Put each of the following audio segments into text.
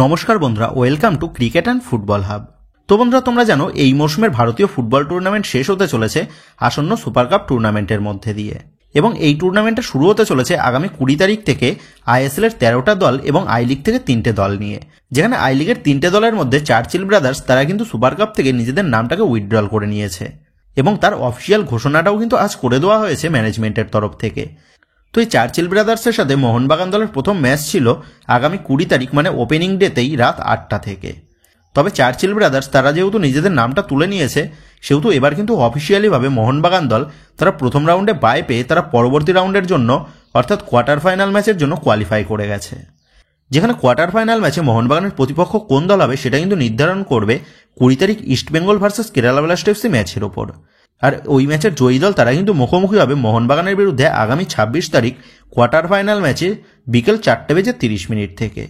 নমস্কার বন্ধুরা, welcome to cricket and football hub. তো বন্ধুরা, তোমরা জানো এই মৌসুমের ভারতীয় ফুটবল টুর্নামেন্ট শেষ হতে চলেছে আসন্ন সুপার কাপ টুর্নামেন্টের মধ্যে দিয়ে, এবং এই টুর্নামেন্টটা শুরু হতে চলেছে আগামী 20 তারিখ থেকে আইএসএল এর 13টা দল এবং আই লিগ থেকে 3টে দল নিয়ে। যেখানে আই লিগের 3টে দলের মধ্যে চার্চিল ব্রাদার্স তারা কিন্তু সুপার কাপ থেকে নিজেদের নামটাকে উইথড্রল করে নিয়েছে, এবং তার অফিসিয়াল ঘোষণাটাও কিন্তু আজ করে দেওয়া হয়েছে ম্যানেজমেন্টের তরফ থেকে। তো এই চার্চিল ব্রাদার্সের সাথে মোহনবাগান দলের প্রথম ম্যাচ ছিল আগামী 20 তারিখ মানে ওপেনিং ডেতেই রাত 8টা থেকে। তবে চার্চিল ব্রাদার্স তারা যেহেতু নিজেদের নামটা তুলে নিয়েছে, সেহেতু এবার কিন্তু অফিসিয়ালিভাবে মোহনবাগান দল তারা প্রথম রাউন্ডে বাই পেয়ে তারা পরবর্তী রাউন্ডের জন্য অর্থাৎ কোয়ার্টার ফাইনাল ম্যাচের জন্য কোয়ালিফাই করে গেছে। যেখানে কোয়ার্টার ফাইনাল ম্যাচে মোহনবাগানের প্রতিপক্ষ কোন দল হবে সেটা কিন্তু নির্ধারণ করবে 20 তারিখ East Bengal versus Kerala blast FC ম্যাচের ওপর। আর ওই ম্যাচের জয়ী দল তারা কিন্তু মুখোমুখি হবে মোহনবাগানের বিরুদ্ধে আগামী 26 তারিখ কোয়ার্টার ফাইনাল ম্যাচে বিকেল 4:30 থেকে।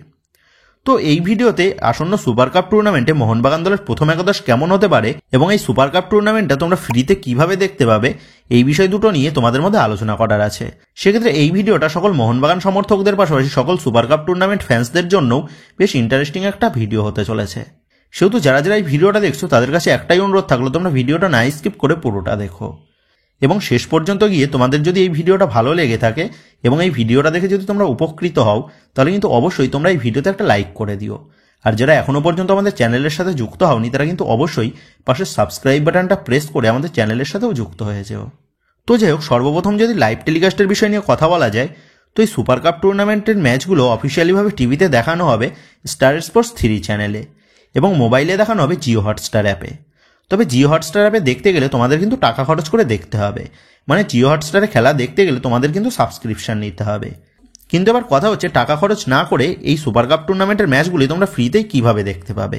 তো এই ভিডিওতে আসন্ন সুপার কাপ টুর্নামেন্টে মোহনবাগান দলের প্রথম একাদশ কেমন হতে পারে এবং এই সুপার কাপ টুর্নামেন্টটা তোমরা ফ্রিতে কিভাবে দেখতে পাবে, এই বিষয় দুটো নিয়ে তোমাদের মধ্যে আলোচনা করার আছে। সেক্ষেত্রে এই ভিডিওটা সকল মোহনবাগান সমর্থকদের পাশাপাশি সকল সুপার কাপ টুর্নামেন্ট ফ্যান্সদের জন্যও বেশ ইন্টারেস্টিং একটা ভিডিও হতে চলেছে। সেহেতু যারা যারা এই ভিডিওটা দেখছো তাদের কাছে একটাই অনুরোধ থাকলো, তোমরা ভিডিওটা না স্কিপ করে পুরোটা দেখো, এবং শেষ পর্যন্ত গিয়ে তোমাদের যদি এই ভিডিওটা ভালো লেগে থাকে এবং এই ভিডিওটা দেখে যদি তোমরা উপকৃত হও, তাহলে কিন্তু অবশ্যই তোমরা এই ভিডিওতে একটা লাইক করে দিও। আর যারা এখনো পর্যন্ত আমাদের চ্যানেলের সাথে যুক্ত হওনি তারা কিন্তু অবশ্যই পাশের সাবস্ক্রাইব বাটনটা প্রেস করে আমাদের চ্যানেলের সাথেও যুক্ত হয়ে যেও। তো যাই হোক, সর্বপ্রথম যদি লাইভ টেলিকাস্টের বিষয় নিয়ে কথা বলা যায়, তো এই সুপার কাপ টুর্নামেন্টের ম্যাচগুলো অফিসিয়ালিভাবে টিভিতে দেখানো হবে স্টার স্পোর্টস 3 চ্যানেলে, এবং মোবাইলে দেখানো হবে জিও হটস্টার অ্যাপে। তবে জিও হটস্টার অ্যাপে দেখতে গেলে তোমাদের কিন্তু টাকা খরচ করে দেখতে হবে, মানে জিও হটস্টারে খেলা দেখতে গেলে তোমাদের কিন্তু সাবস্ক্রিপশন নিতে হবে। কিন্তু এবার কথা হচ্ছে, টাকা খরচ না করে এই সুপার কাপ টুর্নামেন্টের ম্যাচগুলি তোমরা ফ্রিতেই কিভাবে দেখতে পাবে।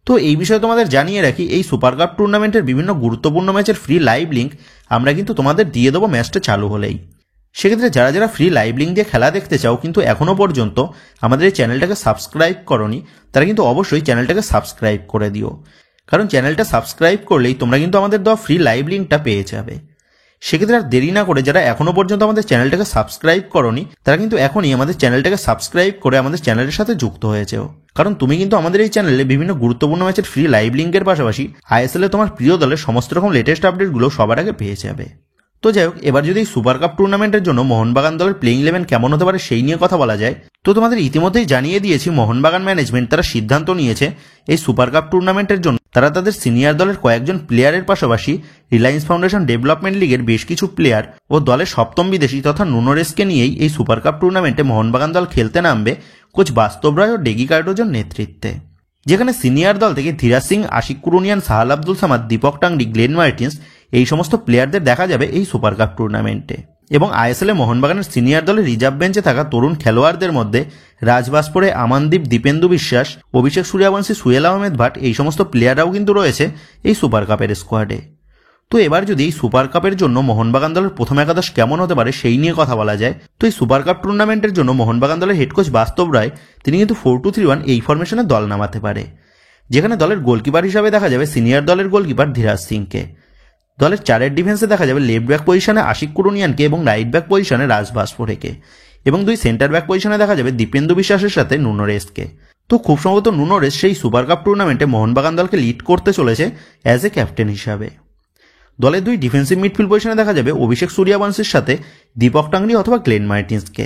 তো এই বিষয়ে তোমাদের জানিয়ে রাখি, এই সুপার কাপ টুর্নামেন্টের বিভিন্ন গুরুত্বপূর্ণ ম্যাচের ফ্রি লাইভ লিঙ্ক আমরা কিন্তু তোমাদের দিয়ে দেবো ম্যাচটা চালু হলেই। সেক্ষেত্রে যারা যারা ফ্রি লাইভ লিঙ্ক দিয়ে খেলা দেখতে চাও কিন্তু এখনও পর্যন্ত আমাদের এই চ্যানেলটাকে সাবস্ক্রাইব করনি, তারা কিন্তু অবশ্যই চ্যানেলটাকে সাবস্ক্রাইব করে দিও, কারণ চ্যানেলটা সাবস্ক্রাইব করলেই তোমরা কিন্তু আমাদের দেওয়া ফ্রি লাইভ লিঙ্কটা পেয়ে যাবে। সেক্ষেত্রে আর দেরি না করে যারা এখনও পর্যন্ত আমাদের চ্যানেলটাকে সাবস্ক্রাইব করনি তারা কিন্তু এখনই আমাদের চ্যানেলটাকে সাবস্ক্রাইব করে আমাদের চ্যানেলের সাথে যুক্ত হয়েছেও, কারণ তুমি কিন্তু আমাদের এই চ্যানেলে বিভিন্ন গুরুত্বপূর্ণ ম্যাচের ফ্রি লাইভ লিঙ্কের পাশাপাশি আইএসএল এ তোমার প্রিয় দলের সমস্ত রকম লেটেস্ট আপডেটগুলো সবার আগে পেয়ে যাবে। তো যাই হোক, এবার যদি সুপার কাপ টুর্নামেন্টের জন্য মোহনবাগান দলের প্লেইং 11 কেমন হতে পারে সেই নিয়ে কথা বলা যায়, তো তোমাদের ইতিমধ্যেই জানিয়ে দিয়েছি মোহনবাগান ম্যানেজমেন্ট তারা সিদ্ধান্ত নিয়েছে এই সুপার কাপ টুর্নামেন্টের জন্য তারা তাদের সিনিয়র দলের কয়েকজন প্লেয়ারের পাশাপাশি রিলায়েন্স ফাউন্ডেশন ডেভেলপমেন্ট লিগের বেশ কিছু প্লেয়ার ও দলের সপ্তম বিদেশি তথা নুনোরেসকে নিয়েই এই সুপার কাপ টুর্নামেন্টে মোহনবাগান দল খেলতে নামবে কোচ বাস্তব রায় ও ডেগি কার্ডোজোর নেতৃত্বে। যেখানে সিনিয়র দল থেকে ধীরাজ সিং, আশিক কুরুনিয়ান, সাহাল আব্দুল সামাদ, দীপক টাংরি, গ্লেন মার্টিন্স এই সমস্ত প্লেয়ারদের দেখা যাবে এই সুপার কাপ টুর্নামেন্টে। এবং আইএসএল এ মোহনবাগানের সিনিয়র দলের রিজার্ভ বেঞ্চে থাকা তরুণ খেলোয়াড়দের মধ্যে রাজবাসপুরে আমানদীপ, দীপেন্দু বিশ্বাস, অভিষেক সূর্যবংশী, সুহেল আহমেদ ভাট এই সমস্ত প্লেয়াররাও কিন্তু রয়েছে এই সুপার কাপের স্কোয়াডে। তো এবার যদি এই সুপার কাপের জন্য মোহনবাগান দলের প্রথম একাদশ কেমন হতে পারে সেই নিয়ে কথা বলা যায়, তো এই সুপার কাপ টুর্নামেন্টের জন্য মোহনবাগান দলের হেড কোচ বাস্তব রায় তিনি কিন্তু 4-2-3-1 এই ফরমেশনে দল নামাতে পারে। যেখানে দলের গোলকিপার হিসাবে দেখা যাবে সিনিয়র দলের গোলকিপার ধীরাজ সিংকে, দলের চারের ডিফেন্সে দেখা যাবে লেফট ব্যাক পজিশনে আশিক কুরুনিয়ানকে এবং রাইট ব্যাক পজিশনে রাজবাসপুরেকে, এবং দুই সেন্টার ব্যাক পজিশনে দেখা যাবে দীপেন্দু বিশ্বাসের সাথে নুনোরেসকে। তো খুব সম্ভবত নুনোরেস সেই সুপার কাপ টুর্নামেন্টে মোহনবাগান দলকে লিড করতে চলেছে অ্যাজ এ ক্যাপ্টেন হিসাবে। দলের দুই ডিফেন্সিভ মিডফিল্ড পজিশনে দেখা যাবে অভিষেক সূর্যবংশীর সাথে দীপক টাংরি অথবা গ্লেন মার্টিন্সকে।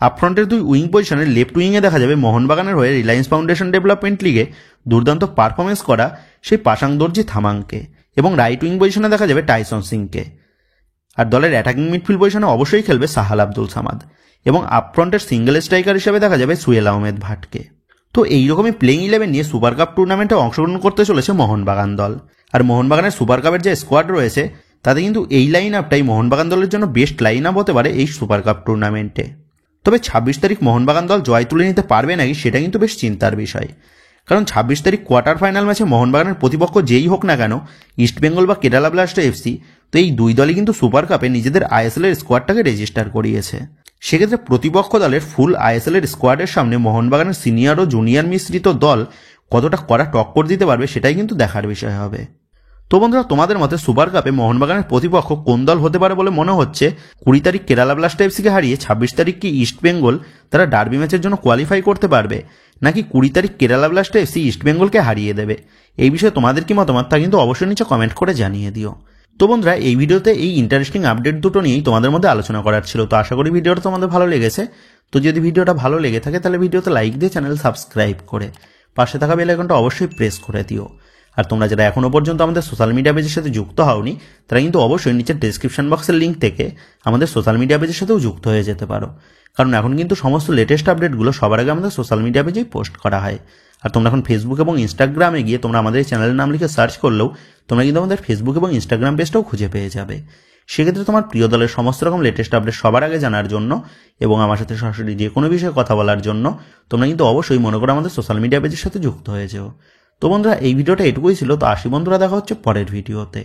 আপফ্রন্টের দুই উইং পজিশনে লেফট উইংয়ে দেখা যাবে মোহনবাগানের হয়ে রিলায়েন্স ফাউন্ডেশন ডেভেলপমেন্ট লিগে দুর্দান্ত পারফরমেন্স করা সেই পাশাং দর্জি থামাংকে, এবং রাইট উইং পজিশনে দেখা যাবে টাইসন সিংকে। আর দলের অ্যাটাকিং মিডফিল্ড পজিশনে অবশ্যই খেলবে সাহাল আব্দুল সামাদ, এবং আপফ্রন্টের সিঙ্গেল স্ট্রাইকার হিসেবে দেখা যাবে সুহেল আহমেদ ভাটকে। তো এইরকমই প্লেইং 11 নিয়ে সুপার কাপ টুর্নামেন্টে অংশগ্রহণ করতে চলেছে মোহনবাগান দল। আর মোহনবাগানের সুপার কাপের যে স্কোয়াড রয়েছে তাতে কিন্তু এই লাইন আপটাই মোহনবাগান দলের জন্য বেস্ট লাইন আপ হতে পারে এই সুপার কাপ টুর্নামেন্টে। তবে 26 তারিখ মোহনবাগান দল জয় তুলে নিতে পারবে নাকি সেটা কিন্তু বেশ চিন্তার বিষয়, কারণ 26 তারিখ কোয়ার্টার ফাইনাল ম্যাচে মোহনবাগানের প্রতিপক্ষ যেই হোক না কেন, ইস্টবেঙ্গল বা কেরালা ব্লাস্ট এফসি, তো এই দুই দলই কিন্তু সুপার কাপে নিজেদের আইএসএল এর স্কোয়াডটাকে রেজিস্টার করিয়েছে। সেক্ষেত্রে প্রতিপক্ষ দলের ফুল আইএসএল এর স্কোয়াডের সামনে মোহনবাগানের সিনিয়র ও জুনিয়র মিশ্রিত দল কতটা কড়া টক্কর দিতে পারবে সেটাই কিন্তু দেখার বিষয় হবে। তো বন্ধুরা, তোমাদের মতে সুপার কাপে মোহনবাগানের প্রতিপক্ষ কোন দল হতে পারে বলে মনে হচ্ছে? 20 তারিখ কেরালা ব্লাস্টার এফসিকে হারিয়ে 26 তারিখ কি ইস্ট বেঙ্গল তারা ডার্বি ম্যাচের জন্য কোয়ালিফাই করতে পারবে, নাকি 20 তারিখ কেরালা ব্লাস্টার এফসি ইস্ট বেঙ্গলকে হারিয়ে দেবে? এই বিষয়ে তোমাদের কি মতামত তা কিন্তু অবশ্যই নিচে কমেন্ট করে জানিয়ে দিও। তো বন্ধুরা, এই ভিডিওতে এই ইন্টারেস্টিং আপডেট দুটো নিয়েই তোমাদের মধ্যে আলোচনা করার ছিল। তো আশা করি ভিডিওটা তোমাদের ভালো লেগেছে। তো যদি ভিডিওটা ভালো লেগে থাকে তাহলে ভিডিওতে লাইক দিয়ে চ্যানেল সাবস্ক্রাইব করে পাশে থাকা বেল আইকনটা অবশ্যই প্রেস করে দিও। আর তোমরা যারা এখনো পর্যন্ত আমাদের সোশ্যাল মিডিয়া পেজের সাথে যুক্ত হওনি তারা কিন্তু অবশ্যই নিচের ডেসক্রিপশন বক্সের লিঙ্ক থেকে আমাদের সোশ্যাল মিডিয়া পেজের সাথেও যুক্ত হয়ে যেতে পারো, কারণ এখন কিন্তু সমস্ত লেটেস্ট আপডেটগুলো সবার আগে আমাদের সোশ্যাল মিডিয়া পেজেই পোস্ট করা হয়। আর তোমরা এখন ফেসবুক এবং ইনস্টাগ্রামে গিয়ে তোমরা আমাদের এই চ্যানেলের নাম লিখে সার্চ করলেও তোমরা কিন্তু আমাদের ফেসবুক এবং ইনস্টাগ্রাম পেজটাও খুঁজে পেয়ে যাবে। সেক্ষেত্রে তোমার প্রিয় দলের সমস্ত রকম লেটেস্ট আপডেট সবার আগে জানার জন্য এবং আমার সাথে সরাসরি যে কোনো বিষয়ে কথা বলার জন্য তোমরা কিন্তু অবশ্যই মনে করো আমাদের সোশ্যাল মিডিয়া পেজের সাথে যুক্ত হয়ে যেও। তো বন্ধুরা, এই ভিডিওটা এটুকুই ছিল। তো আসি বন্ধুরা, দেখা হচ্ছে পরের ভিডিওতে।